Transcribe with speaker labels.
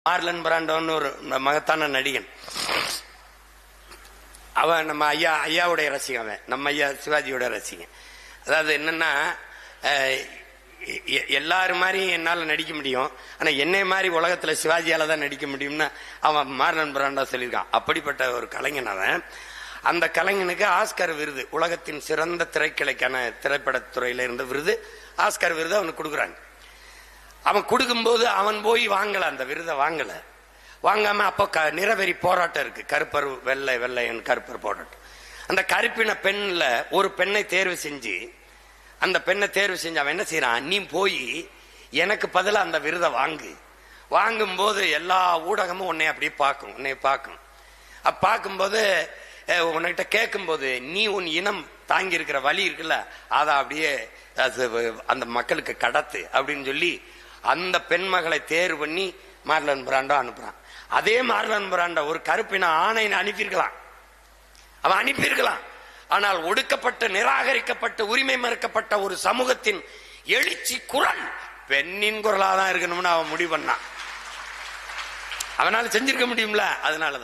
Speaker 1: Marlon பிராண்டோன்னு ஒரு மகத்தான நடிகன். அவன் நம்ம ஐயாவுடைய ரசிகன். அவன் நம்ம ஐயா சிவாஜியோட ரசிகன். அதாவது என்னன்னா, எல்லாரும் மாதிரி என்னால நடிக்க முடியும், ஆனா என்னை மாதிரி உலகத்துல சிவாஜியால தான் நடிக்க முடியும்னு அவன் மார்லன் பிராண்டோ சொல்லியிருக்கான். அப்படிப்பட்ட ஒரு கலைஞன் அவன். அந்த கலைஞனுக்கு ஆஸ்கர் விருது, உலகத்தின் சிறந்த திரைக்கலைக்கான திரைப்படத்துறையில இருந்த விருது, ஆஸ்கர் விருது அவனுக்கு கொடுக்குறாங்க. அவன் கொடுக்கும்போது அவன் போய் வாங்கல, அந்த விருதை வாங்கல. வாங்காம அப்ப நிறவெறி போராட்டம் இருக்கு, கருப்பர் வெள்ளை வெள்ளையன் கருப்பர் போராட்டம். அந்த கருப்பின பெண்ல ஒரு பெண்ணை தேர்வு செஞ்சு, அந்த பெண்ணை தேர்வு செஞ்சு அவன் என்ன செய்யறான், நீ போய் எனக்கு பதிலாக அந்த விருதை வாங்கு. வாங்கும்போது எல்லா ஊடகமும் உன்னை அப்படியே பார்க்கும், உன்னை பார்க்கும். பார்க்கும்போது உன்கிட்ட கேட்கும்போது நீ உன் இனம் தாங்கி இருக்கிற வலி இருக்குல்ல, அதை அப்படியே அந்த மக்களுக்கு கடத்து அப்படின்னு சொல்லி அந்த பெண்மகளை தேர்வு பண்ணி மார்லன் பிராண்டோ அனுப்புறான். அதே மார்லன் பிராண்டோ ஒரு கருப்பின ஆணை அனுப்பியிருக்கலாம், அவன் அனுப்பியிருக்கலாம். ஆனால் ஒடுக்கப்பட்ட, நிராகரிக்கப்பட்ட, உரிமை மறுக்கப்பட்ட ஒரு சமூகத்தின் எழுச்சி குரல் பெண்ணின் குரலாதான் இருக்கணும்னு அவன் முடிவு பண்ணான். அவனால செஞ்சிருக்க முடியும்ல, அதனாலதான்.